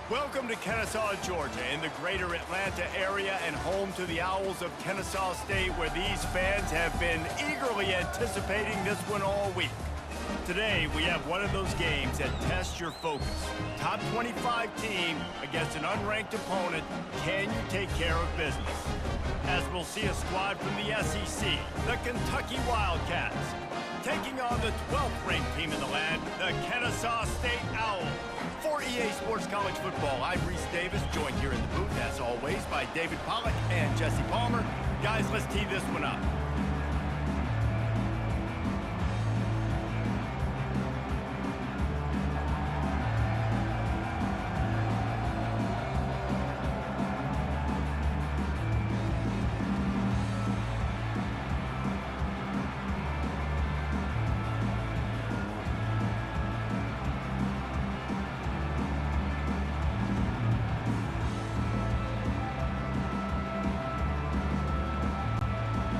Welcome to Kennesaw, Georgia, in the greater Atlanta area and home to the Owls of Kennesaw State, where these fans have been eagerly anticipating this one all week. Today, we have one of those games that tests your focus. Top 25 team against an unranked opponent. Can you take care of business? As we'll see a squad from the SEC, the Kentucky Wildcats, taking on the 12th ranked team in the land, the Kennesaw State Owls. For EA Sports College Football, I'm Reese Davis, joined here in the booth, as always, by David Pollack and Jesse Palmer. Guys, let's tee this one up.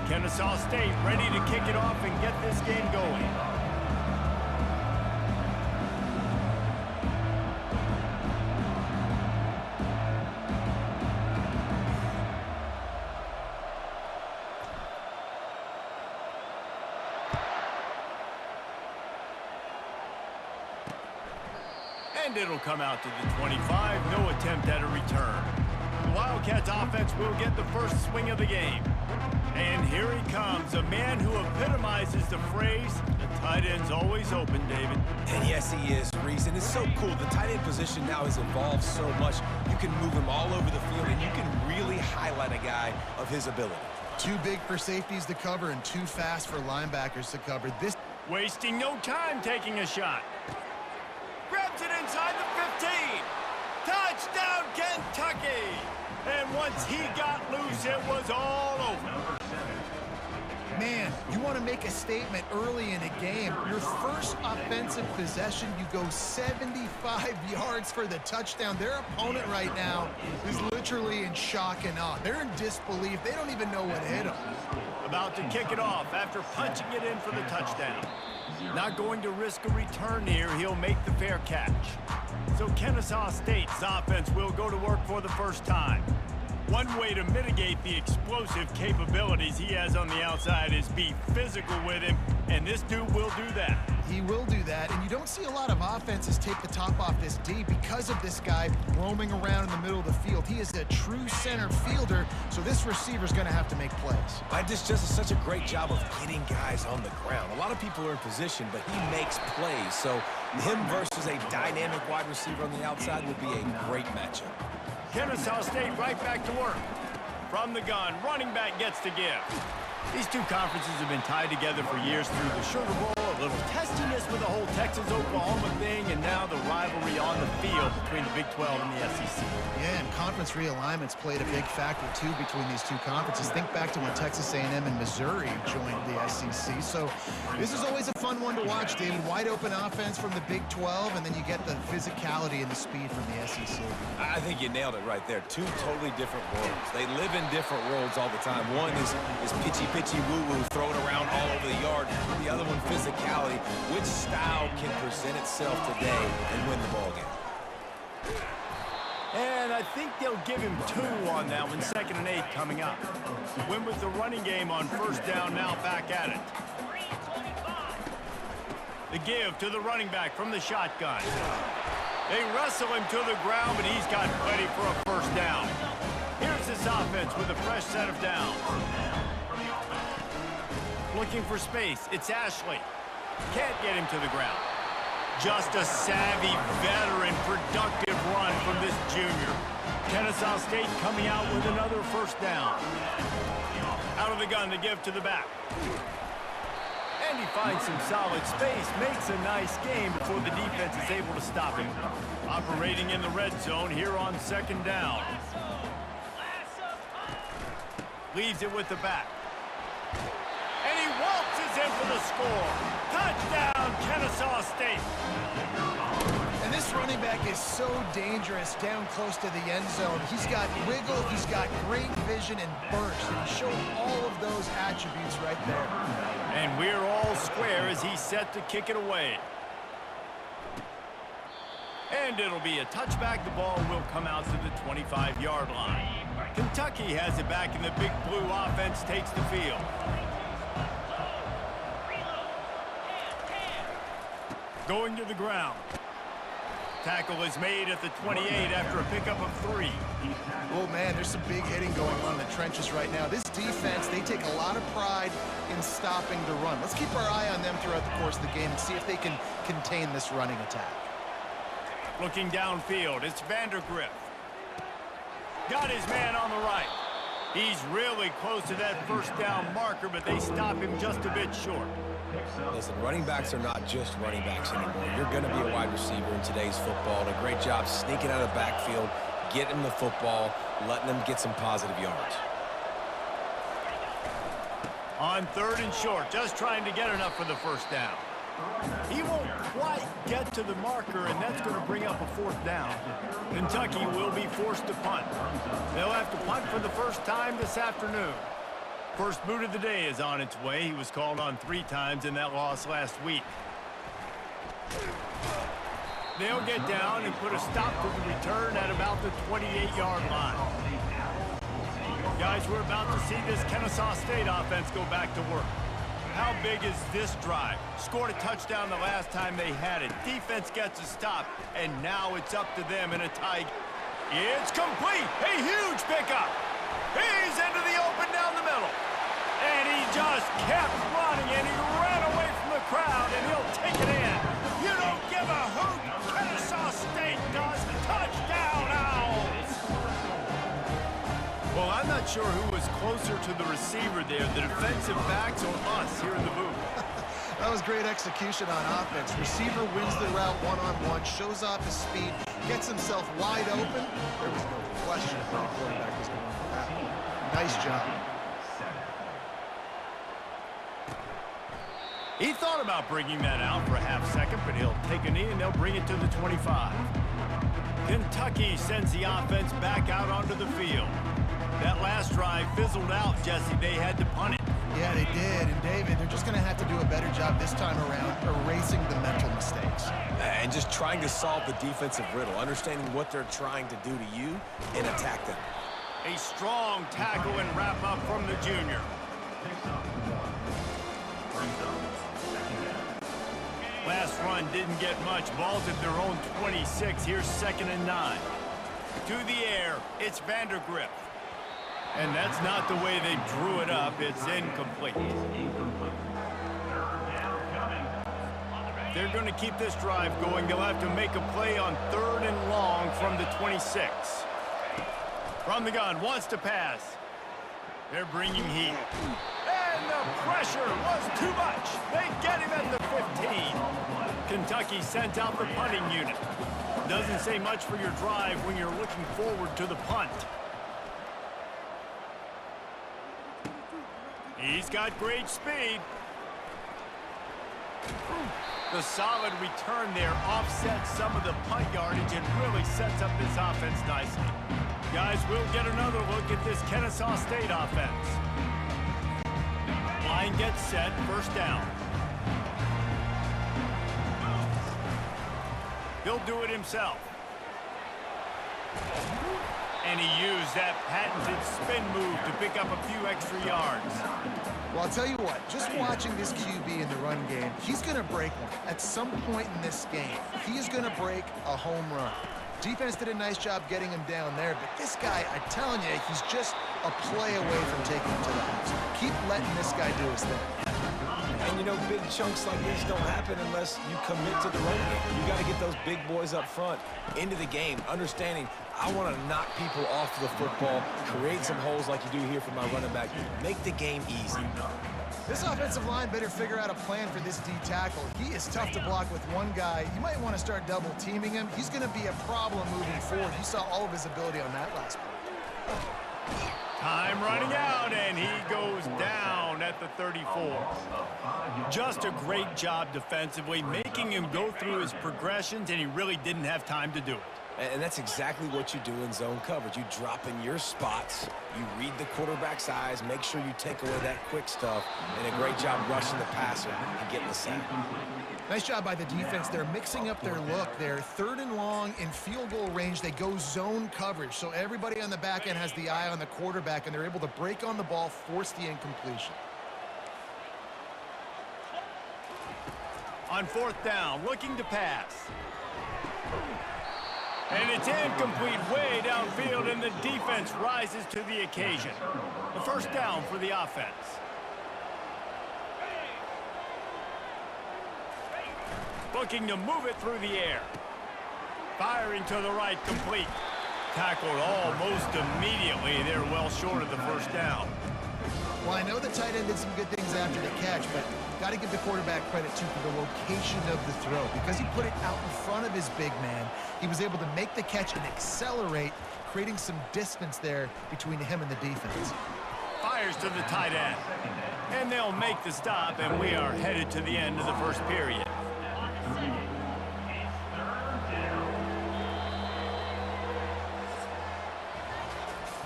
Kennesaw State ready to kick it off and get this game going. And it'll come out to the 25. No attempt at a return. The Wildcats offense will get the first swing of the game. And here he comes, a man who epitomizes the phrase, the tight end's always open, David. And yes, he is, Reese. And it's so cool. The tight end position now has evolved so much. You can move him all over the field, and you can really highlight a guy of his ability. Too big for safeties to cover and too fast for linebackers to cover. This wasting no time taking a shot. Grabs it inside the 15. Touchdown, Kentucky! And once he got loose, it was all over. Man, you want to make a statement early in a game. Your first offensive possession, you go 75 yards for the touchdown. Their opponent right now is literally in shock and awe. They're in disbelief. They don't even know what hit them. About to kick it off after punching it in for the touchdown. Not going to risk a return here. He'll make the fair catch. So Kennesaw State's offense will go to work for the first time. One way to mitigate the explosive capabilities he has on the outside is be physical with him, and this dude will do that. He will do that, and you don't see a lot of offenses take the top off this D because of this guy roaming around in the middle of the field. He is a true center fielder, so this receiver's going to have to make plays. This just is such a great job of getting guys on the ground. A lot of people are in position, but he makes plays, so him versus a dynamic wide receiver on the outside would be a great matchup. Kennesaw State right back to work. From the gun, running back gets to give. These two conferences have been tied together for years through the Sugar Bowl, a little testiness with the whole Texas-Oklahoma thing, and now the rivalry on the field between the Big 12 and the SEC. Yeah, and conference realignments played a big factor, too, between these two conferences. Think back to when Texas A&M and Missouri joined the SEC. So this is always a fun one to watch, David. Wide open offense from the Big 12, and then you get the physicality and the speed from the SEC. I think you nailed it right there. Two totally different worlds. They live in different worlds all the time. One is pitchy woo-woo, throw it around all over the yard. The other one, physicality. Which style can present itself today and win the ball game? And I think they'll give him 2 on that one, 2nd and 8 coming up. Win with the running game on first down, now back at it. The give to the running back from the shotgun. They wrestle him to the ground, but he's got plenty for a first down. Here's this offense with a fresh set of downs. Looking for space, it's Ashley. Can't get him to the ground. Just a savvy, veteran, productive run from this junior. Kennesaw State coming out with another first down. Out of the gun to give to the back. And he finds some solid space, makes a nice game before the defense is able to stop him. Operating in the red zone here on 2nd down. Leaves it with the back. And he waltzes in for the score. Touchdown, Kennesaw State. And this running back is so dangerous down close to the end zone. He's got wiggle, he's got great vision and burst. And he showed all of those attributes right there. And we're all square as he's set to kick it away. And it'll be a touchback. The ball will come out to the 25-yard line. Kentucky has it back, and the Big Blue offense takes the field. Going to the ground. Tackle is made at the 28 after a pickup of 3. Oh, man, there's some big hitting going on in the trenches right now. This defense, they take a lot of pride in stopping the run. Let's keep our eye on them throughout the course of the game and see if they can contain this running attack. Looking downfield, it's Vandergrift. Got his man on the right. He's really close to that first down marker, but they stop him just a bit short. Listen, running backs are not just running backs anymore. You're going to be a wide receiver in today's football. And a great job sneaking out of the backfield, getting them the football, letting them get some positive yards. On 3rd and short, just trying to get enough for the first down. He won't quite get to the marker, and that's going to bring up a 4th down. Kentucky will be forced to punt. They'll have to punt for the first time this afternoon. First boot of the day is on its way. He was called on 3 times in that loss last week. They'll get down and put a stop to the return at about the 28-yard line. Guys, we're about to see this Kennesaw State offense go back to work. How big is this drive? Scored a touchdown the last time they had it. Defense gets a stop, and now it's up to them in a tie. It's complete. A huge pickup. He's into the open down the middle. And he just kept running, and he ran away from the crowd, and he'll take it in. You don't give a hoot. Kennesaw State does. Touchdown, Owls. Well, I'm not sure who was closer to the receiver there, the defensive backs or us here in the booth. That was great execution on offense. Receiver wins the route one-on-one, shows off his speed, gets himself wide open. There was no question where the quarterback was going with that. Nice job. He thought about bringing that out for a half-second, but he'll take a knee and they'll bring it to the 25. Kentucky sends the offense back out onto the field. That last drive fizzled out, Jesse. They had to punt it. Yeah, they did. And, David, they're just going to have to do a better job this time around erasing the mental mistakes. And just trying to solve the defensive riddle, understanding what they're trying to do to you and attack them. A strong tackle and wrap-up from the junior. Last run didn't get much. Ball's at their own 26. Here's 2nd and 9. To the air, it's Vandergrift. And that's not the way they drew it up. It's incomplete. They're going to keep this drive going. They'll have to make a play on 3rd and long from the 26. From the gun, wants to pass. They're bringing heat. And the pressure was too much. They get him at the 15. Kentucky sent out the punting unit. Doesn't say much for your drive when you're looking forward to the punt. He's got great speed. The solid return there offsets some of the punt yardage and really sets up this offense nicely. Guys, we'll get another look at this Kennesaw State offense. Line gets set, 1st down. He'll do it himself. And he used that patented spin move to pick up a few extra yards. Well, I'll tell you what, just watching this QB in the run game, he's going to break one. At some point in this game, he is going to break a home run. Defense did a nice job getting him down there, but this guy, I'm telling you, he's just a play away from taking him to the house. Keep letting this guy do his thing. And, you know, big chunks like these don't happen unless you commit to the run game. You got to get those big boys up front into the game, understanding I want to knock people off the football, create some holes like you do here for my running back, make the game easy. This offensive line better figure out a plan for this D tackle. He is tough to block with one guy. You might want to start double teaming him. He's going to be a problem moving forward. You saw all of his ability on that last play. Time running out, and he goes down at the 34. Just a great job defensively, making him go through his progressions, and he really didn't have time to do it. And that's exactly what you do in zone coverage. You drop in your spots, you read the quarterback's eyes, make sure you take away that quick stuff, and a great job rushing the passer and getting the sack. Nice job by the defense. They're mixing up their look. They're 3rd and long in field goal range. They go zone coverage. So everybody on the back end has the eye on the quarterback, and they're able to break on the ball, force the incompletion. On 4th down, looking to pass. And it's incomplete way downfield, and the defense rises to the occasion. The 1st down for the offense. Looking to move it through the air. Firing to the right, complete. Tackled almost immediately. They're well short of the 1st down. Well, I know the tight end did some good things after the catch, but got to give the quarterback credit, too, for the location of the throw. Because he put it out in front of his big man, he was able to make the catch and accelerate, creating some distance there between him and the defense. Fires to the tight end. And they'll make the stop, and we are headed to the end of the 1st period.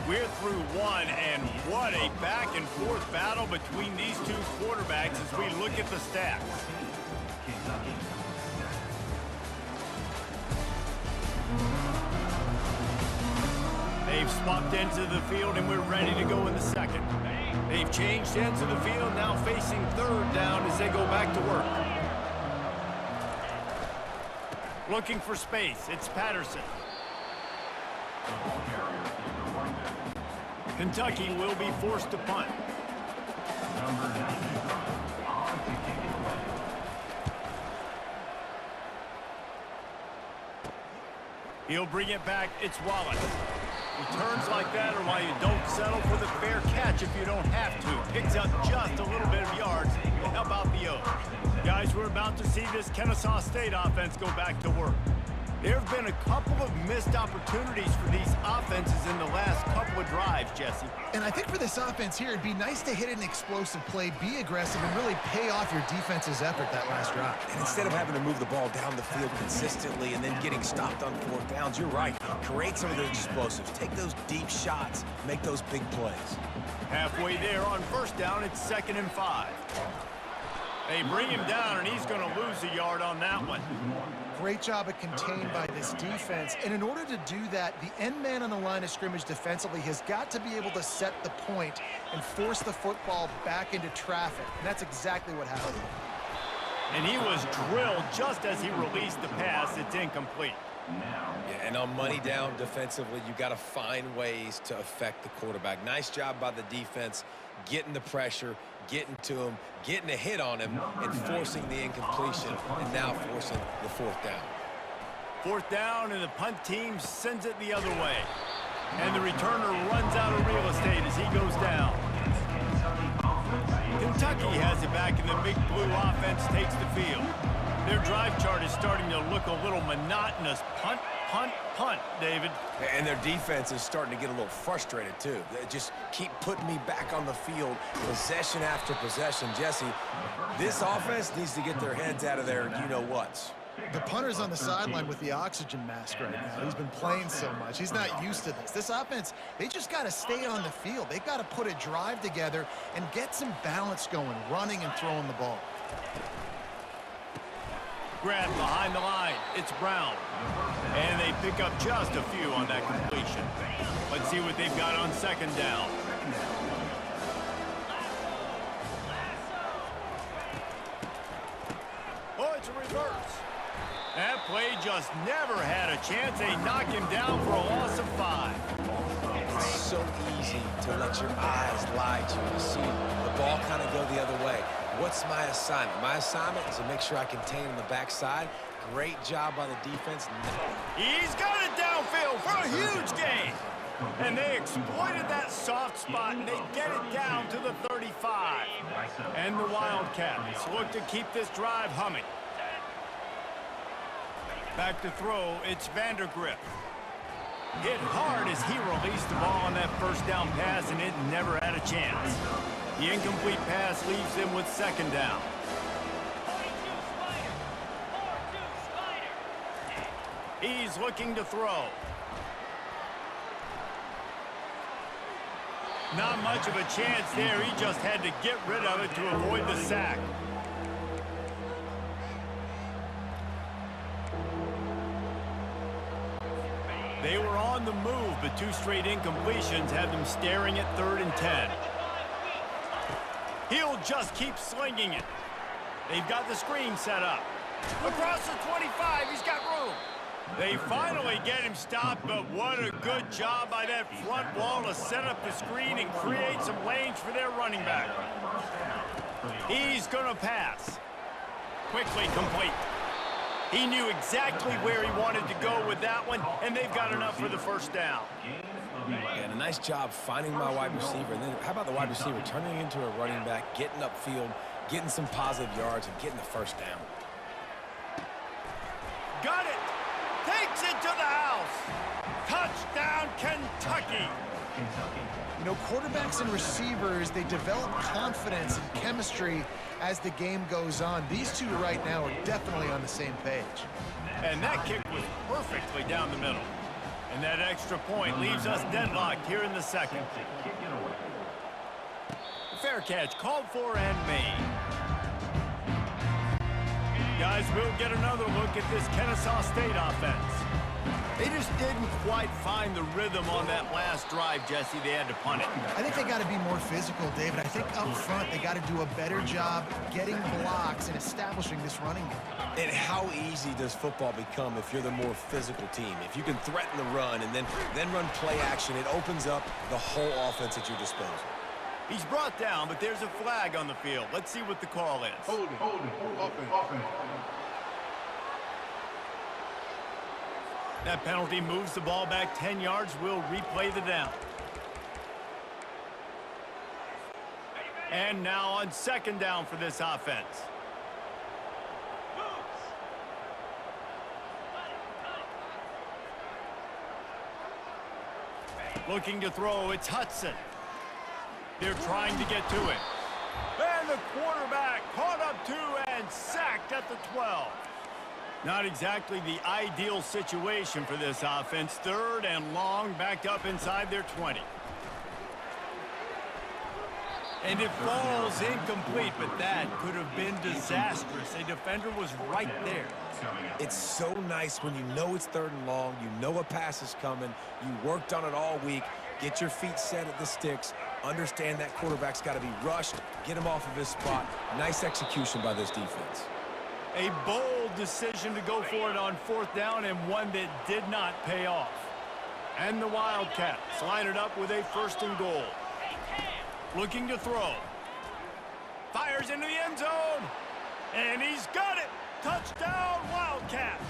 We're through one, and what a back-and-forth battle between these two quarterbacks as we look at the stats. They've swapped into the field, and we're ready to go in the 2nd. They've changed ends of the field, now facing 3rd down as they go back to work. Looking for space, it's Patterson. Kentucky will be forced to punt. He'll bring it back, it's Wallace. Returns like that are why you don't settle for the fair catch if you don't have to. Picks up just a little bit of yards to help out the Oaks. Guys, we're about to see this Kennesaw State offense go back to work. There have been a couple of missed opportunities for these offenses in the last couple of drives, Jesse. And I think for this offense here, it'd be nice to hit an explosive play, be aggressive, and really pay off your defense's effort that last drive. And instead of having to move the ball down the field consistently and then getting stopped on 4th downs, you're right. Create some of those explosives. Take those deep shots. Make those big plays. Halfway there on 1st down, it's 2nd and 5. They bring him down, and he's going to lose a yard on that one. Great job of contained by this defense. And in order to do that, the end man on the line of scrimmage defensively has got to be able to set the point and force the football back into traffic. And that's exactly what happened. And he was drilled just as he released the pass. It's incomplete. Yeah, and on money down defensively, you got to find ways to affect the quarterback. Nice job by the defense, getting the pressure, getting to him, getting a hit on him, and forcing the incompletion, and now forcing the 4th down. 4th down, and the punt team sends it the other way. And the returner runs out of real estate as he goes down. Kentucky has it back, and the big blue offense takes the field. Their drive chart is starting to look a little monotonous. Punt, punt, punt, David. And their defense is starting to get a little frustrated, too. They just keep putting me back on the field, possession after possession. Jesse, this offense needs to get their heads out of their you-know-whats. The punter's on the sideline with the oxygen mask right now. He's been playing so much. He's not used to this. This offense, they just got to stay on the field. They've got to put a drive together and get some balance going, running and throwing the ball. Grab behind the line. It's Brown. And they pick up just a few on that completion. Let's see what they've got on 2nd down. Oh, it's a reverse. That play just never had a chance. They knock him down for a loss of 5. It's so easy to let your eyes lie to you. You see the ball kind of go the other way. What's my assignment? My assignment is to make sure I contain on the backside. Great job by the defense. He's got it downfield for a huge gain. And they exploited that soft spot, and they get it down to the 35. And the Wildcats look to keep this drive humming. Back to throw, it's Vandergrift. Hit hard as he released the ball on that 1st down pass, and it never had a chance. The incomplete pass leaves them with 2nd down. He's looking to throw. Not much of a chance there. He just had to get rid of it to avoid the sack. They were on the move, but 2 straight incompletions had them staring at 3rd and 10. He'll just keep slinging it. They've got the screen set up. Across the 25, he's got room. They finally get him stopped, but what a good job by that front wall to set up the screen and create some lanes for their running back. He's going to pass. Quickly complete. He knew exactly where he wanted to go with that one, and they've got enough for the first down. And a nice job finding my wide receiver. And then how about the wide receiver turning into a running back, getting upfield, getting some positive yards, and getting the first down. Got it. Takes it to the house. Touchdown, Kentucky. You know, quarterbacks and receivers, they develop confidence and chemistry as the game goes on. These two right now are definitely on the same page. And that kick was perfectly down the middle. And that extra point leaves us deadlocked here in the second. Fair catch called for and made. Guys, we'll get another look at this Kennesaw State offense. They just didn't quite find the rhythm on that last drive, Jesse. They had to punt it. I think they got to be more physical, David. I think up front they got to do a better job getting blocks and establishing this running game. And how easy does football become if you're the more physical team? If you can threaten the run and then run play action, it opens up the whole offense at your disposal. He's brought down, but there's a flag on the field. Let's see what the call is. Hold it. Offense. That penalty moves the ball back 10 yards. We'll replay the down. And now on 2nd down for this offense. Looking to throw, it's Hudson. They're trying to get to it. And the quarterback caught up to and sacked at the 12. Not exactly the ideal situation for this offense. 3rd and long, backed up inside their 20. And it falls incomplete, but that could have been disastrous. A defender was right there. It's so nice when you know it's 3rd and long, you know a pass is coming, you worked on it all week, get your feet set at the sticks, understand that quarterback's got to be rushed, get him off of his spot. Nice execution by this defense. A bold decision to go for it on 4th down, and one that did not pay off. And the Wildcats line it up with a 1st and goal. Looking to throw. Fires into the end zone. And he's got it. Touchdown, Wildcats.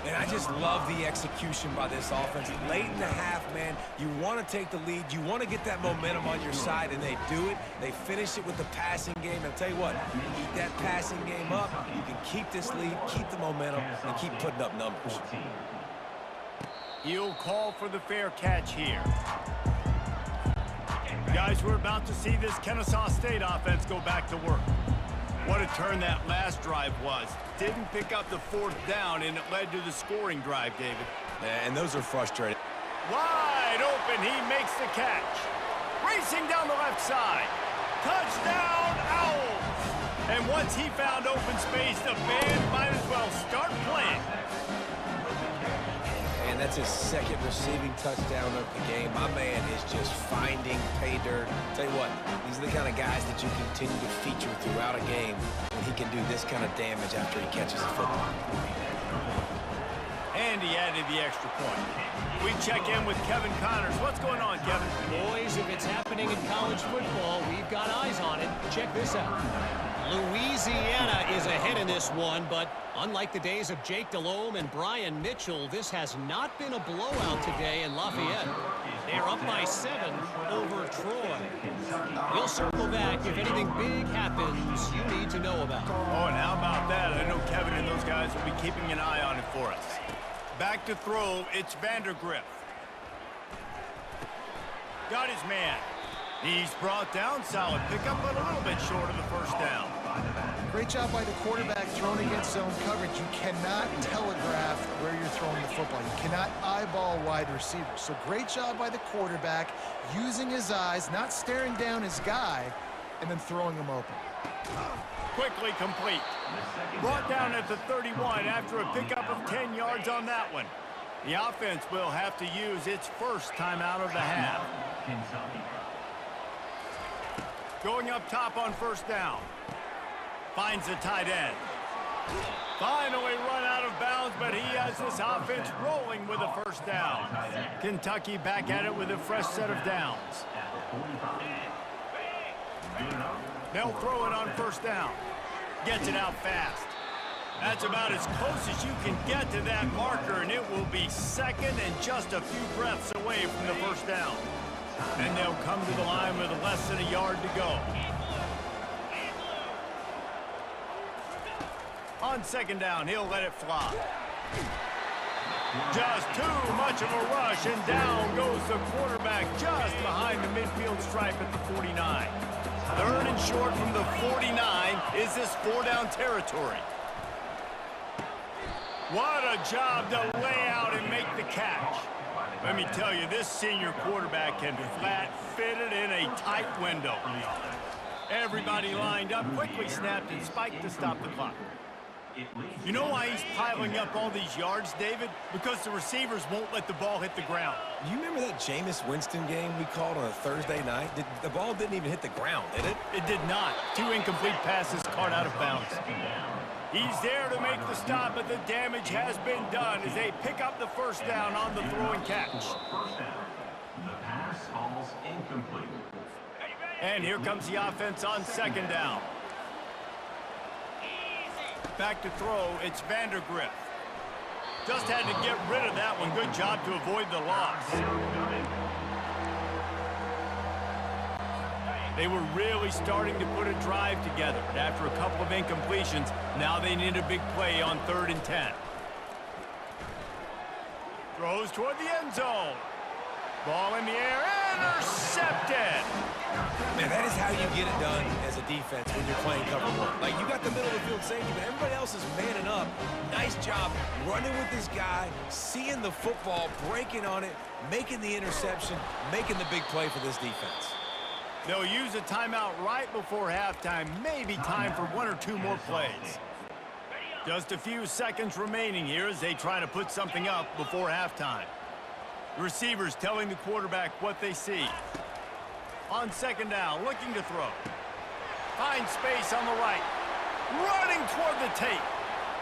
And I just love the execution by this offense. Late in the half, man, you want to take the lead. You want to get that momentum on your side, and they do it. They finish it with the passing game. And I'll tell you what, keep that passing game up. You can keep this lead, keep the momentum, and keep putting up numbers. He'll call for the fair catch here. Guys, we're about to see this Kennesaw State offense go back to work. What a turn that last drive was. Didn't pick up the 4th down, and it led to the scoring drive, David. And those are frustrating. Wide open, he makes the catch. Racing down the left side. Touchdown, Owls! And once he found open space, the band might as well start playing. And that's his 2nd receiving touchdown of the game. My man is just finding pay dirt. Tell you what, these are the kind of guys that you continue to feature throughout a game when he can do this kind of damage after he catches the football. And he added the extra point. We check in with Kevin Connors. What's going on, Kevin? Boys, if it's happening in college football, we've got eyes on it. Check this out. Louisiana is ahead in this one, but unlike the days of Jake Delhomme and Brian Mitchell, this has not been a blowout today in Lafayette. They're up by 7 over Troy. We'll circle back if anything big happens you need to know about. Oh, and how about that? I know Kevin and those guys will be keeping an eye on it for us. Back to throw, it's Vandergriff. Got his man. He's brought down, solid pickup, but a little bit short of the 1st down. Great job by the quarterback throwing against zone coverage. You cannot telegraph where you're throwing the football. You cannot eyeball wide receivers. So great job by the quarterback using his eyes, not staring down his guy, and then throwing him open. Quickly complete. Brought down at the 31 after a pickup of 10 yards on that one. The offense will have to use its first timeout of the half. Going up top on first down. Finds the tight end. Finally run out of bounds, but he has this offense rolling with a first down. Kentucky back at it with a fresh set of downs. They'll throw it on first down. Gets it out fast. That's about as close as you can get to that marker, and it will be second and just a few breaths away from the first down. And they'll come to the line with less than a yard to go. On second down, he'll let it fly. Just too much of a rush, and down goes the quarterback just behind the midfield stripe at the 49. Third and short from the 49 is this four-down territory. What a job to lay out and make the catch. Let me tell you, this senior quarterback can flat fit it in a tight window. Everybody lined up, quickly snapped and spiked to stop the clock. You know why he's piling up all these yards, David? Because the receivers won't let the ball hit the ground. You remember that Jameis Winston game we called on a Thursday night? The ball didn't even hit the ground, did it? It did not. Two incomplete passes caught out of bounds. He's there to make the stop, but the damage has been done as they pick up the first down on the throw and catch. The pass falls incomplete. And here comes the offense on second down. Back to throw, it's Vandergriff. Just had to get rid of that one. Good job to avoid the loss. They were really starting to put a drive together. After a couple of incompletions, now they need a big play on 3rd and 10. Throws toward the end zone. Ball in the air, intercepted. Man, that is how you get it done as a defense when you're playing cover one. Like, you got the middle of the field safety, but everybody else is manning up. Nice job running with this guy, seeing the football, breaking on it, making the interception, making the big play for this defense. They'll use a timeout right before halftime, maybe time for one or two more plays. Just a few seconds remaining here as they try to put something up before halftime. The receivers telling the quarterback what they see. On second down, looking to throw. Finds space on the right. Running toward the tape.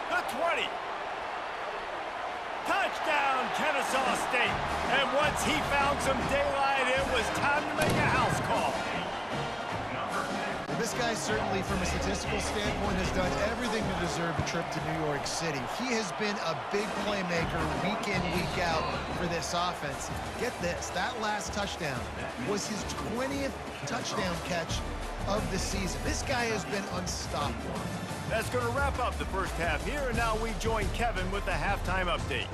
The 20. Touchdown, Kennesaw State. And once he found some daylight, it was time to make a house call. This guy certainly, from a statistical standpoint, has done everything to deserve a trip to New York City. He has been a big playmaker week in, week out for this offense. Get this, that last touchdown was his 20th touchdown catch of the season. This guy has been unstoppable. That's going to wrap up the first half here, and now we join Kevin with the halftime update.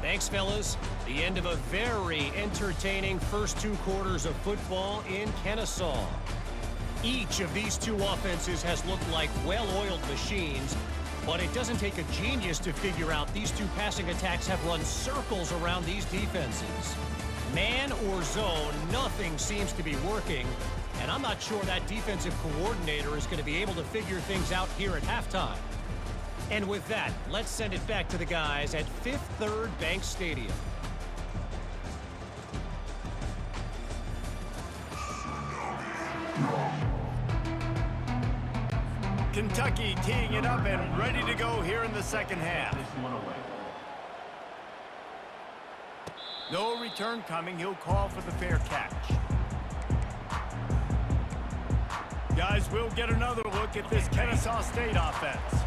Thanks, fellas. The end of a very entertaining first two quarters of football in Kennesaw. Each of these two offenses has looked like well-oiled machines, but it doesn't take a genius to figure out these two passing attacks have run circles around these defenses. Man or zone, nothing seems to be working, and I'm not sure that defensive coordinator is going to be able to figure things out here at halftime. And with that, let's send it back to the guys at Fifth Third Bank Stadium. Kentucky teeing it up and ready to go here in the second half. No return coming. He'll call for the fair catch. Guys, we'll get another look at this Kennesaw State offense.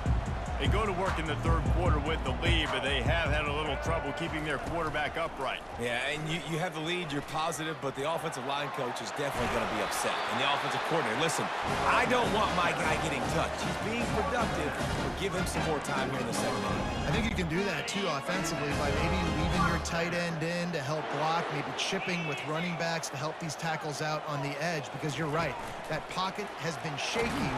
They go to work in the third quarter with the lead, but they have had a little trouble keeping their quarterback upright. Yeah, and you have the lead, you're positive, but the offensive line coach is definitely going to be upset. And the offensive coordinator, listen, I don't want my guy getting touched. He's being productive, but give him some more time here in the second half. I think you can do that, too, offensively, by maybe leaving your tight end in to help block, maybe chipping with running backs to help these tackles out on the edge, because you're right, that pocket has been shaky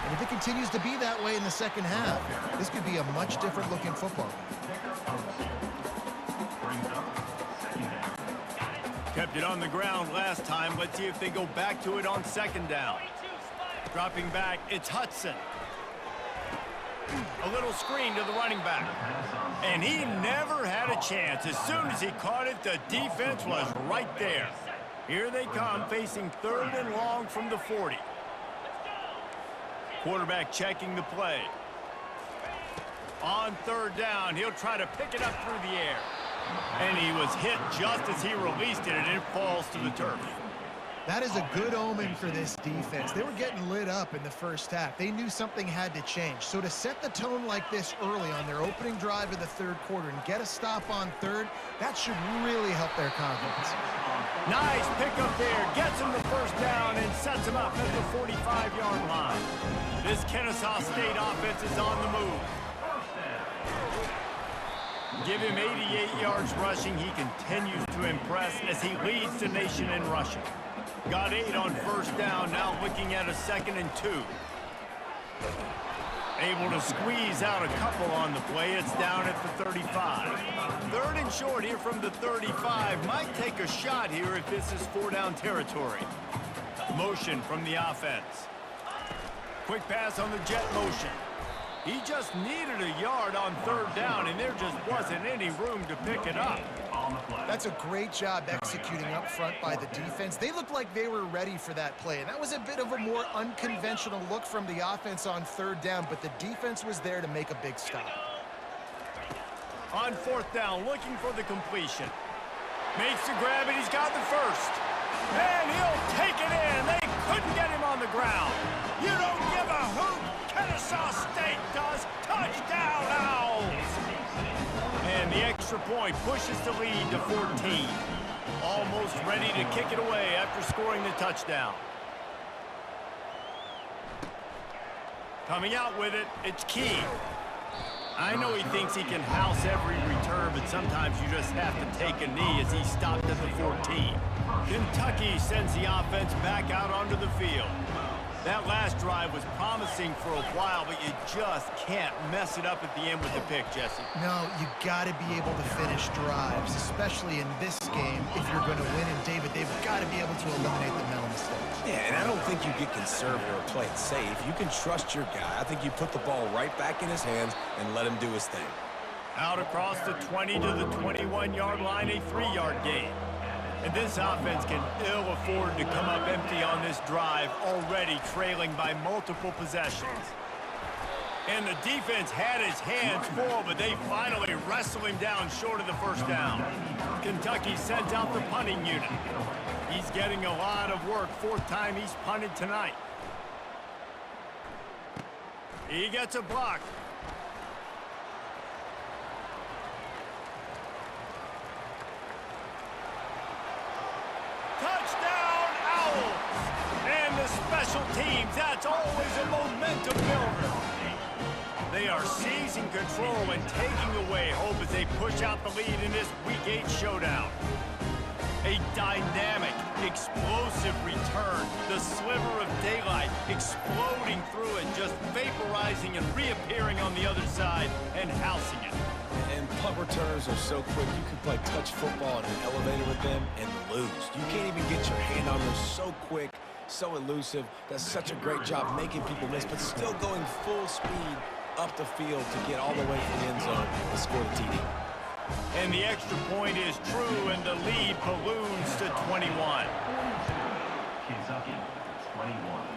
And if it continues to be that way in the second half, this could be a much different looking football game. Kept it on the ground last time. Let's see if they go back to it on second down. Dropping back, it's Hudson. A little screen to the running back. And he never had a chance. As soon as he caught it, the defense was right there. Here they come, facing third and long from the 40. Quarterback checking the play. On third down, he'll try to pick it up through the air. And he was hit just as he released it, and it falls to the turf. That is a good omen for this defense. They were getting lit up in the first half. They knew something had to change. So to set the tone like this early on their opening drive of the third quarter and get a stop on third, that should really help their confidence. Nice pickup there. Gets him the first down and sets him up at the 45-yard line. This Kennesaw State offense is on the move. Give him 88 yards rushing. He continues to impress as he leads the nation in rushing. Got 8 on first down, now looking at a 2nd and 2. Able to squeeze out a couple on the play. It's down at the 35. Third and short here from the 35. Might take a shot here if this is 4-down territory. Motion from the offense. Quick pass on the jet motion. He just needed a yard on third down, and there just wasn't any room to pick it up. That's a great job executing up front by the defense. They looked like they were ready for that play, and that was a bit of a more unconventional look from the offense on third down, but the defense was there to make a big stop. On fourth down, looking for the completion. Makes the grab, and he's got the first. And he'll take it in. They couldn't get him on the ground. You don't give a hoot. Kennesaw State does. Touchdown, Owls! And the extra point pushes the lead to 14. Almost ready to kick it away after scoring the touchdown. Coming out with it, it's Key. I know he thinks he can house every return, but sometimes you just have to take a knee as he stopped at the 14. Kentucky sends the offense back out onto the field. That last drive was promising for a while, but you just can't mess it up at the end with the pick, Jesse. No, you got to be able to finish drives, especially in this game. If you're going to win, and David, they've got to be able to eliminate the mental mistakes. Yeah, and I don't think you get conservative or play it safe. You can trust your guy. I think you put the ball right back in his hands and let him do his thing. Out across the 20 to the 21-yard line, a 3-yard gain. And this offense can ill afford to come up empty on this drive, already trailing by multiple possessions. And the defense had his hands full, but they finally wrestle him down short of the first down. Kentucky sends out the punting unit. He's getting a lot of work. 4th time he's punted tonight. He gets a block. Touchdown, Owls! And the special teams, that's always a momentum builder. They are seizing control and taking away hope as they push out the lead in this Week 8 showdown. A dynamic, explosive return. The sliver of daylight exploding through it, just vaporizing and reappearing on the other side and housing it. And punt returners are so quick, you can play touch football in an elevator with them and lose. You can't even get your hand on them. So quick, so elusive. Does such a great job making people miss, but still going full speed up the field to get all the way to the end zone and score the TD. And the extra point is true, and the lead balloons to 21. Kentucky, 21.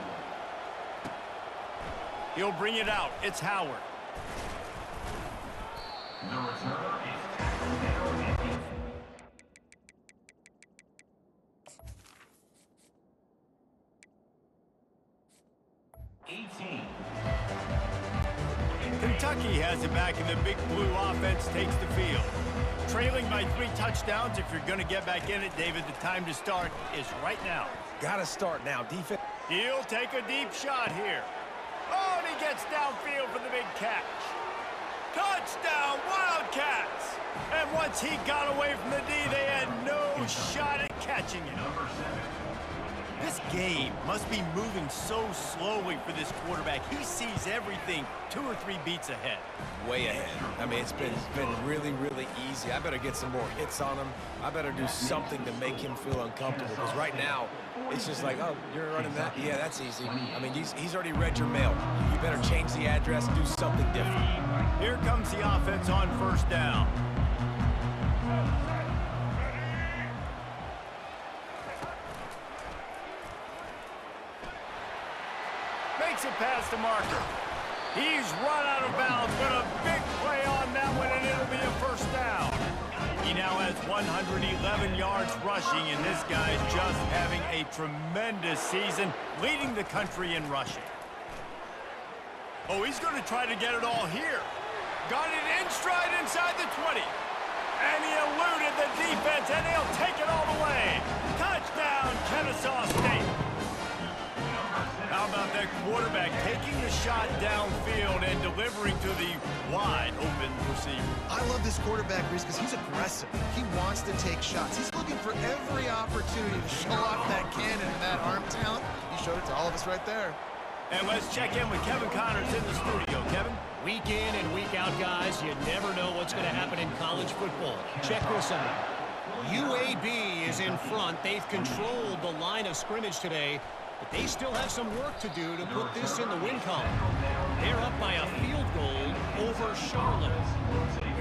He'll bring it out. It's Howard. The return is tackled down at the 18. Kentucky has it back, and the big blue offense takes the field. Trailing by 3 touchdowns. If you're going to get back in it, David, the time to start is right now. Gotta start now. Defense. He'll take a deep shot here. Oh, and he gets downfield for the big catch. Touchdown, Wildcats! And once he got away from the D, they had no shot at catching him. This game must be moving so slowly for this quarterback. He sees everything 2 or 3 beats ahead. Way ahead. I mean, it's been really, really easy. I better get some more hits on him. I better do something to make him feel uncomfortable, because right now, it's just like, oh, you're running that? Yeah, that's easy. I mean, he's already read your mail. You better change the address, do something different. Here comes the offense on first down. Makes it past the marker. He's run out of bounds, but a big play on that one, and it'll be a first down. He now has 111 yards rushing, and this guy's just having a tremendous season, leading the country in rushing. Oh, he's going to try to get it all here. Got it in stride inside the 20. And he eluded the defense, and he'll take it all the way. Touchdown, Kennesaw State. How about that quarterback taking the shot downfield and delivering to the wide-open receiver? I love this quarterback, Reese, because he's aggressive. He wants to take shots. He's looking for every opportunity to show off that cannon and that arm talent. He showed it to all of us right there. And let's check in with Kevin Connors in the studio. Kevin? Week in and week out, guys, you never know what's going to happen in college football. Check this out. UAB is in front. They've controlled the line of scrimmage today, but they still have some work to do to put this in the win column. They're up by a field goal over Charlotte.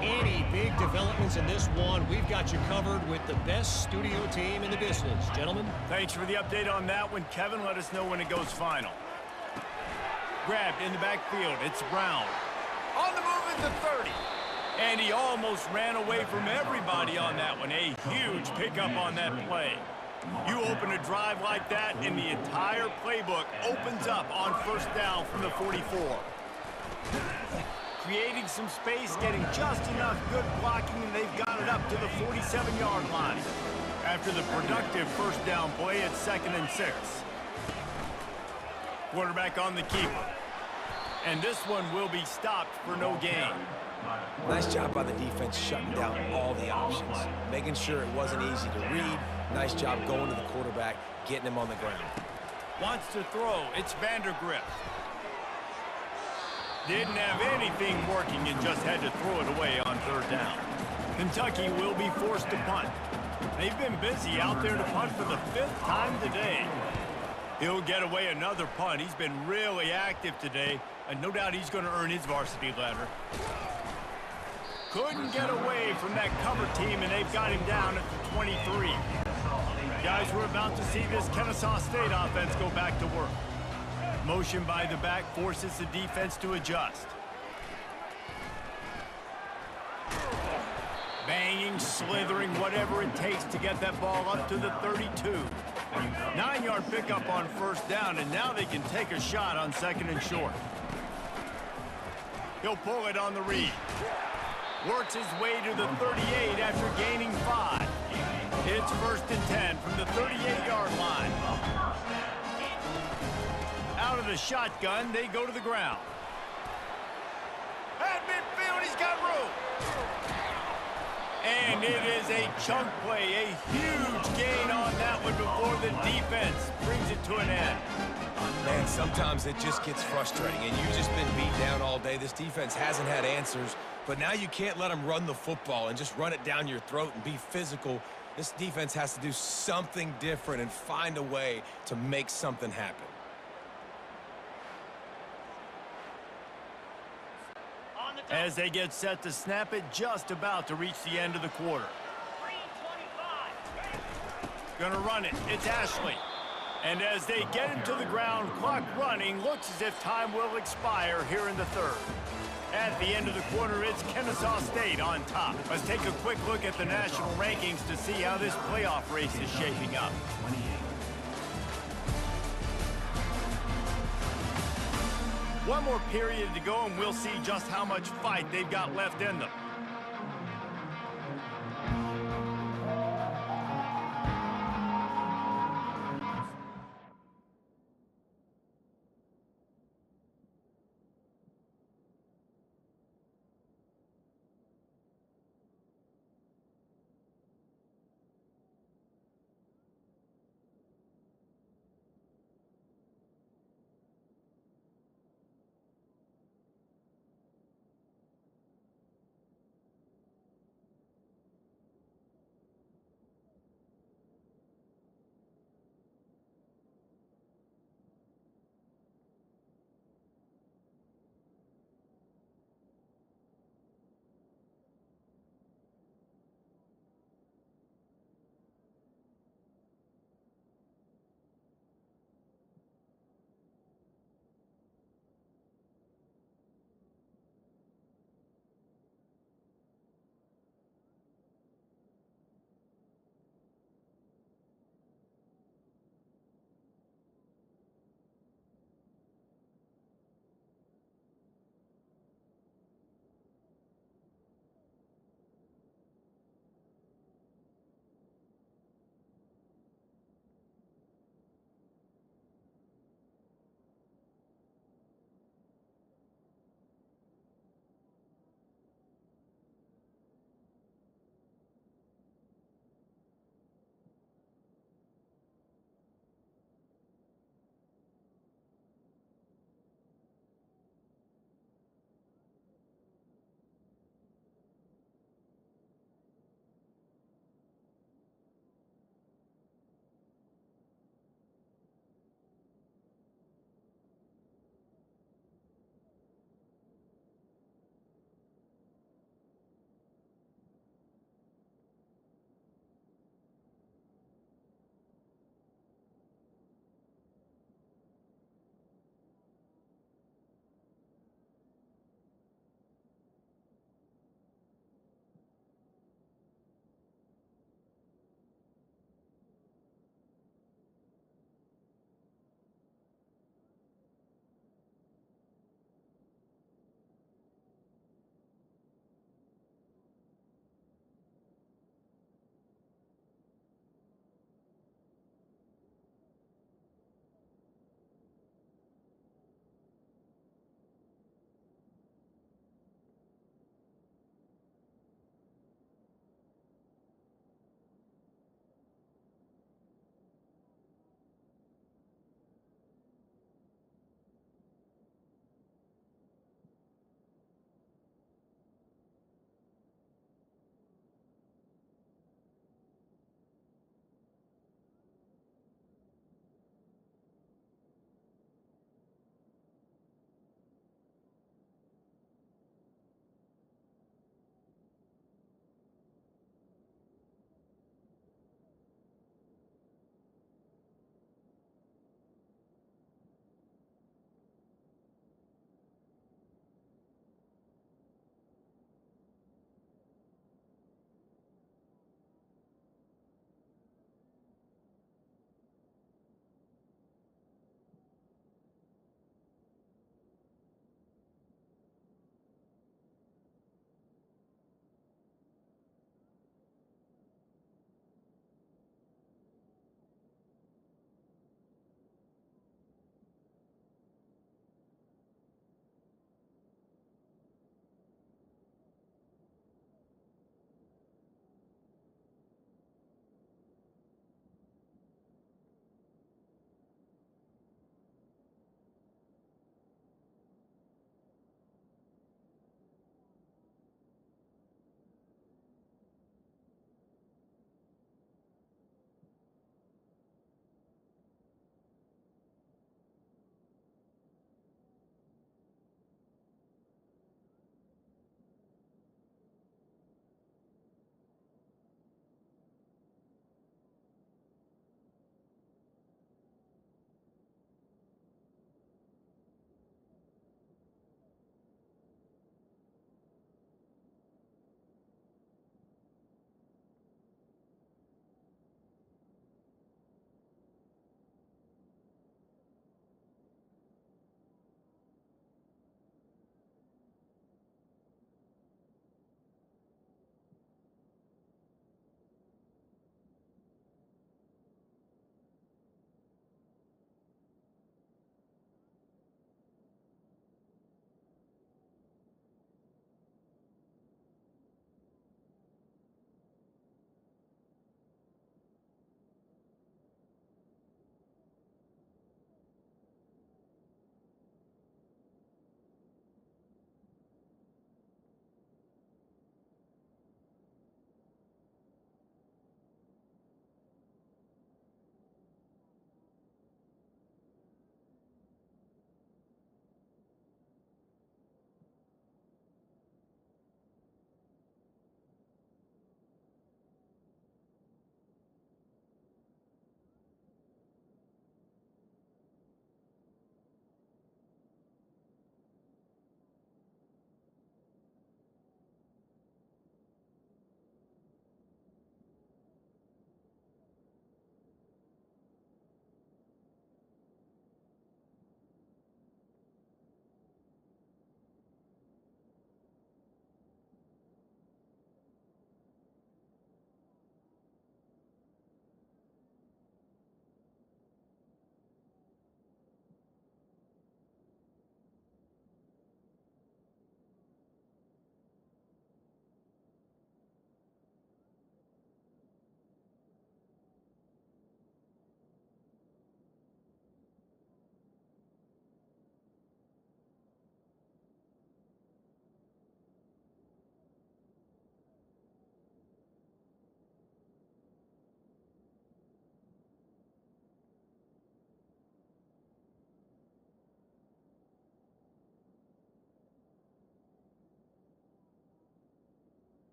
Any big developments in this one, we've got you covered with the best studio team in the business. Gentlemen? Thanks for the update on that one, Kevin. Let us know when it goes final. Grabbed in the backfield. It's Brown. On the move at the 30. And he almost ran away from everybody on that one. A huge pickup on that play. You open a drive like that, and the entire playbook opens up on first down from the 44. Creating some space, getting just enough good blocking, and they've got it up to the 47-yard line. After the productive first down play, it's 2nd and 6. Quarterback on the keeper. And this one will be stopped for no gain. Nice job by the defense shutting down all the options, making sure it wasn't easy to read. Nice job going to the quarterback, getting him on the ground. Wants to throw. It's Vandergrift. Didn't have anything working and just had to throw it away on third down. Kentucky will be forced to punt. They've been busy out there to punt for the 5th time today. He'll get away another punt. He's been really active today, and no doubt he's going to earn his varsity letter. Couldn't get away from that cover team, and they've got him down at the 23. Guys, we're about to see this Kennesaw State offense go back to work. Motion by the back forces the defense to adjust. Banging, slithering, whatever it takes to get that ball up to the 32. 9-yard pickup on first down, and now they can take a shot on 2nd and short. He'll pull it on the read. Works his way to the 38 after gaining 5. It's 1st and 10 from the 38-yard line. Out of the shotgun, they go to the ground. At midfield, he's got room. And it is a chunk play, a huge gain on that one before the defense brings it to an end. Man, sometimes it just gets frustrating, and you've just been beat down all day. This defense hasn't had answers, but now you can't let them run the football and just run it down your throat and be physical. This defense has to do something different and find a way to make something happen. As they get set to snap it, just about to reach the end of the quarter. Gonna run it. It's Ashley. And as they get him to the ground, clock running, looks as if time will expire here in the 3rd. At the end of the quarter, it's Kennesaw State on top. Let's take a quick look at the national rankings to see how this playoff race is shaping up. One more period to go, and we'll see just how much fight they've got left in them.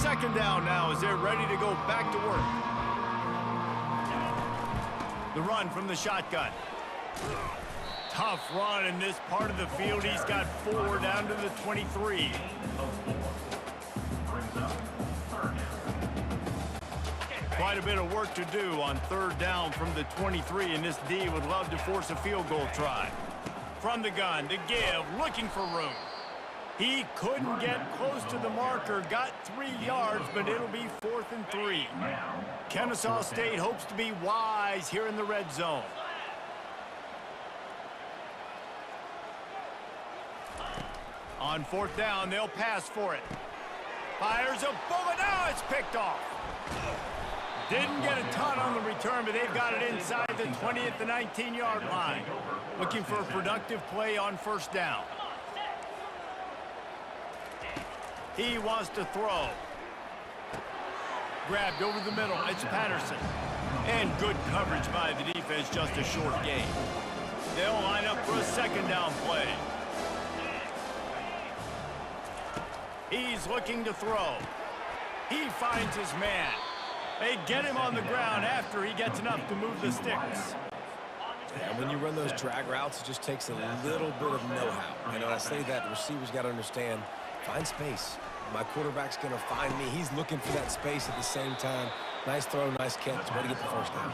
Second down now as they're ready to go back to work. The run from the shotgun. Tough run in this part of the field. He's got 4 down to the 23. Quite a bit of work to do on third down from the 23, and this D would love to force a field goal try. From the gun, to give, looking for room. He couldn't get close to the marker, got 3 yards, but it'll be 4th and 3. Kennesaw State hopes to be wise here in the red zone. On 4th down, they'll pass for it. Fires a bullet, now it's picked off. Didn't get a ton on the return, but they've got it inside the 20 at the 19-yard line. Looking for a productive play on first down. He wants to throw. Grabbed over the middle. It's Patterson. And good coverage by the defense, just a short gain. They'll line up for a second down play. He's looking to throw. He finds his man. They get him on the ground after he gets enough to move the sticks. And when you run those drag routes, it just takes a little bit of know-how. And when I say that, the receivers got to understand, find space. My quarterback's going to find me. He's looking for that space at the same time. Nice throw, nice catch. Way to get the first down.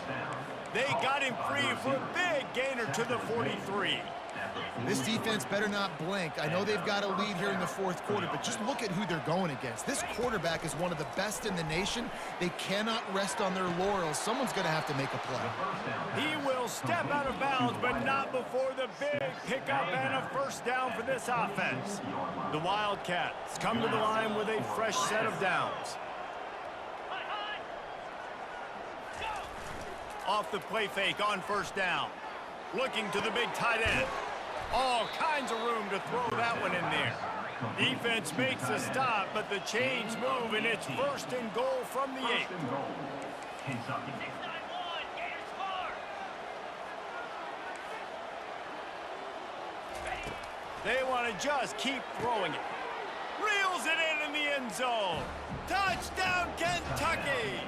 They got him free for a big gainer to the 43. This defense better not blink. I know they've got a lead here in the 4th quarter, but just look at who they're going against. This quarterback is one of the best in the nation. They cannot rest on their laurels. Someone's going to have to make a play. He will step out of bounds, but not before the big pickup and a first down for this offense. The Wildcats come to the line with a fresh set of downs. Off the play fake on first down. Looking to the big tight end. All kinds of room to throw that one in there. Defense makes a stop, but the chains move, and it's 1st and goal from the 8. They want to just keep throwing it. Reels it in the end zone. Touchdown, Kentucky!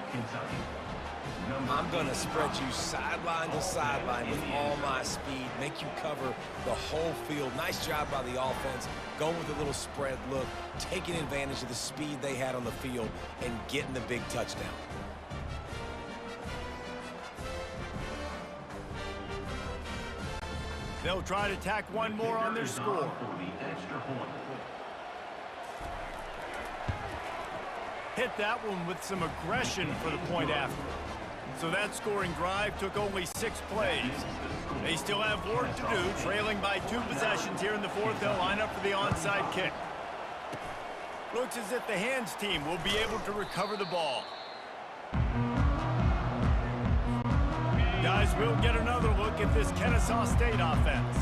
I'm going to spread you sideline to sideline with all my speed, make you cover the whole field. Nice job by the offense, going with a little spread look, taking advantage of the speed they had on the field, and getting the big touchdown. They'll try to tack one more on their score. Hit that one with some aggression for the point after. So that scoring drive took only 6 plays. They still have work to do, trailing by 2 possessions here in the 4th. They'll line up for the onside kick. Looks as if the hands team will be able to recover the ball. Guys, we'll get another look at this Kennesaw State offense.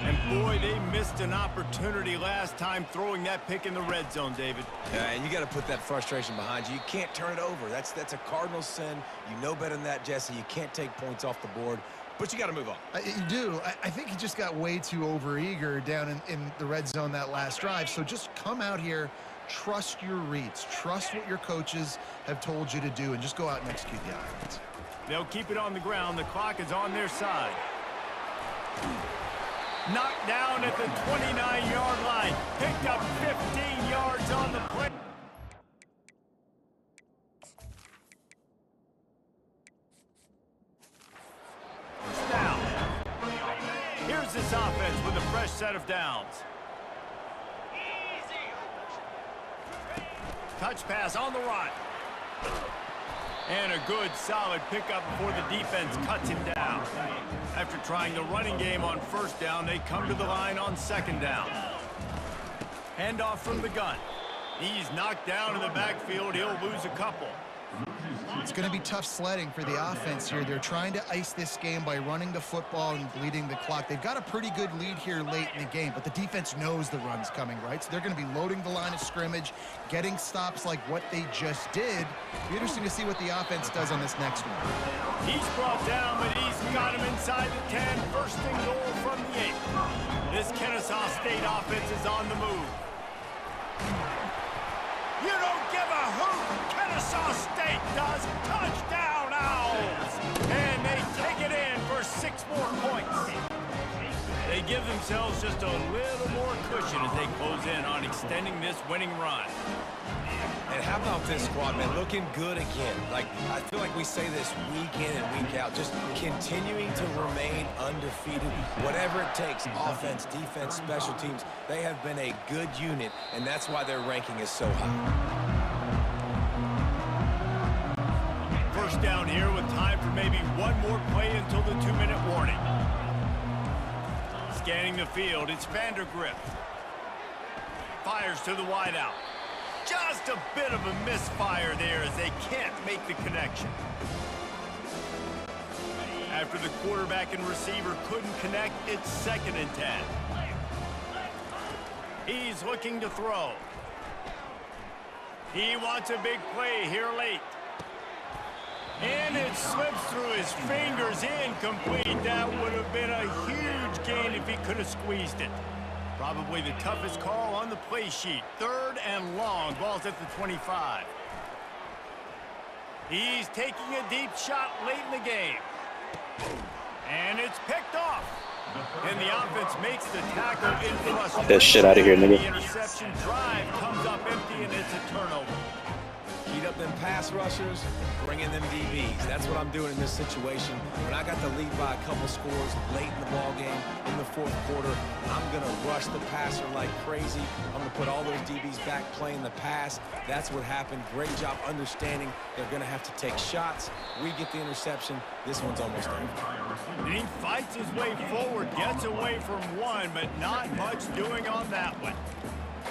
And boy, they missed an opportunity last time throwing that pick in the red zone, David. Yeah, and you got to put that frustration behind you. You can't turn it over. That's a cardinal sin. You know better than that, Jesse. You can't take points off the board, but you got to move on. You do. I think he just got way too overeager down in the red zone that last drive. So just come out here, trust your reads, trust what your coaches have told you to do, and just go out and execute the offense. They'll keep it on the ground. The clock is on their side. Knocked down at the 29-yard line. Picked up 15 yards on the play. Down. Here's this offense with a fresh set of downs. Touch pass on the run. And a good, solid pickup before the defense cuts him down. After trying the running game on first down, they come to the line on second down. Handoff from the gun. He's knocked down in the backfield. He'll lose a couple. It's going to be tough sledding for the offense here. They're trying to ice this game by running the football and bleeding the clock. They've got a pretty good lead here late in the game, but the defense knows the run's coming, right? So they're going to be loading the line of scrimmage, getting stops like what they just did. Be interesting to see what the offense does on this next one. He's brought down, but he's got him inside the 10. First and goal from the 8. This Kennesaw State offense is on the move. You don't get give a hoot. Kennesaw State does. Touchdown, Owls. And they take it in for 6 more points. They give themselves just a little more cushion as they close in on extending this winning run. And how about this squad, man? Looking good again. Like, I feel like we say this week in and week out, just continuing to remain undefeated. Whatever it takes, offense, defense, special teams, they have been a good unit, and that's why their ranking is so high. First down here with time for maybe one more play until the 2-minute warning. Scanning the field, it's Vandergrift. Fires to the wideout. Just a bit of a misfire there as they can't make the connection. After the quarterback and receiver couldn't connect, it's 2nd and 10. He's looking to throw. He wants a big play here late. And it slips through his fingers, incomplete. That would have been a huge gain if he could have squeezed it. Probably the toughest call on the play sheet. 3rd and long. Ball's at the 25. He's taking a deep shot late in the game. And it's picked off. And the offense makes the tackle in frustration. Get that shit out of here, nigga. The interception drive comes up empty, and it's a turnover. Heat up them pass rushers, bring in them DBs. That's what I'm doing in this situation. When I got the lead by a couple scores late in the ball game, in the 4th quarter, I'm going to rush the passer like crazy. I'm going to put all those DBs back playing the pass. That's what happened. Great job understanding they're going to have to take shots. We get the interception. This one's almost over. And he fights his way forward, gets away from one, but not much doing on that one.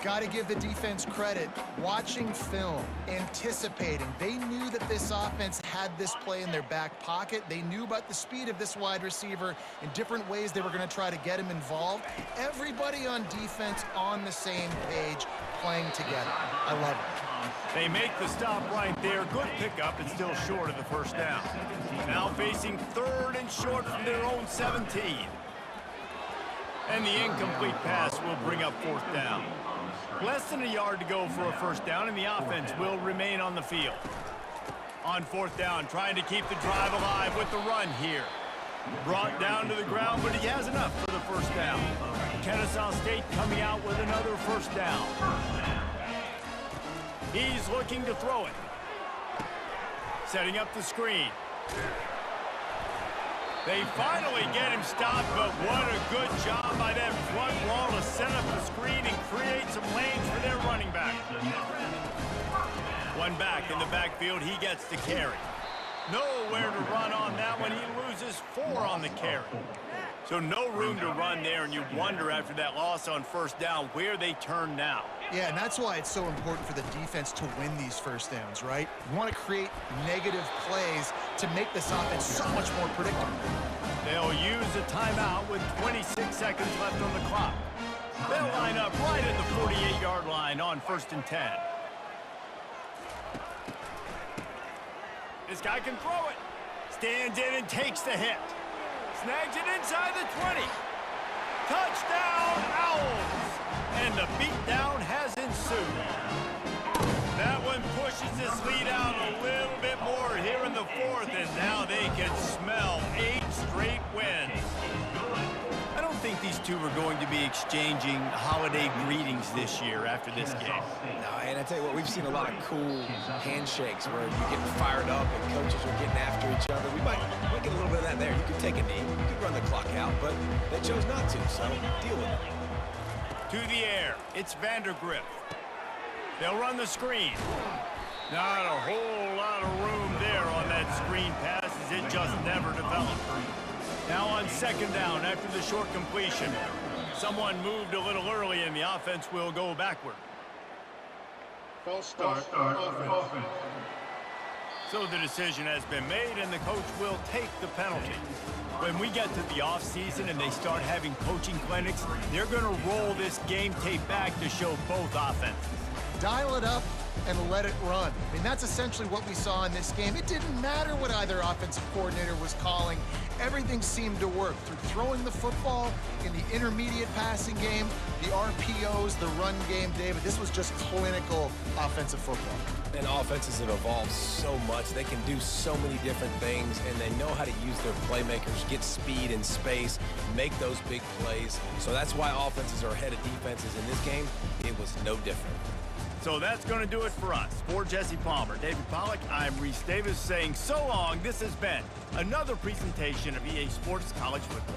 Got to give the defense credit. Watching film, anticipating. They knew that this offense had this play in their back pocket. They knew about the speed of this wide receiver in different ways they were going to try to get him involved. Everybody on defense on the same page, playing together. I love it. They make the stop right there. Good pickup. It's still short of the 1st down. Now facing 3rd and short from their own 17. And the incomplete pass will bring up 4th down. Less than a yard to go for a 1st down, and the offense will remain on the field. On 4th down, trying to keep the drive alive with the run here. Brought down to the ground, but he has enough for the 1st down. Kennesaw State coming out with another 1st down. He's looking to throw it. Setting up the screen. They finally get him stopped, but what a good job by that front wall to set up the screen and create some lanes for their running back. One back in the backfield, he gets the carry. Nowhere to run on that one. He loses 4 on the carry. So no room to run there, and you wonder after that loss on 1st down where they turn now. Yeah, and that's why it's so important for the defense to win these 1st downs, right? You want to create negative plays to make this offense so much more predictable. They'll use a timeout with 26 seconds left on the clock. They'll line up right at the 48-yard line on 1st and 10. This guy can throw it. Stands in and takes the hit. Snags it inside the 20. Touchdown, Owls! And the beatdown has ensued. That one pushes this lead out a little bit more here in the 4th, and now they can smell 8 straight wins. I don't think these two are going to be exchanging holiday greetings this year after this game. No, and I tell you what, we've seen a lot of cool handshakes where you're getting fired up and coaches are getting after each other. We might get a little bit of that there. You could take a knee, you could run the clock out, but they chose not to, so deal with it. To the air, it's Vandergrift. They'll run the screen. Not a whole lot of room there on that screen pass as it just never developed. Now on 2nd down after the short completion. Someone moved a little early and the offense will go backward. False start offense. So the decision has been made and the coach will take the penalty. When we get to the offseason and they start having coaching clinics, they're going to roll this game tape back to show both offenses. Dial it up and let it run. I mean, that's essentially what we saw in this game. It didn't matter what either offensive coordinator was calling. Everything seemed to work through throwing the football in the intermediate passing game, the RPOs, the run game, David. This was just clinical offensive football. And offenses have evolved so much. They can do so many different things, and they know how to use their playmakers, get speed and space, make those big plays. So that's why offenses are ahead of defenses in this game. It was no different. So that's going to do it for us. For Jesse Palmer, David Pollack, I'm Reese Davis saying so long. This has been another presentation of EA Sports College Football.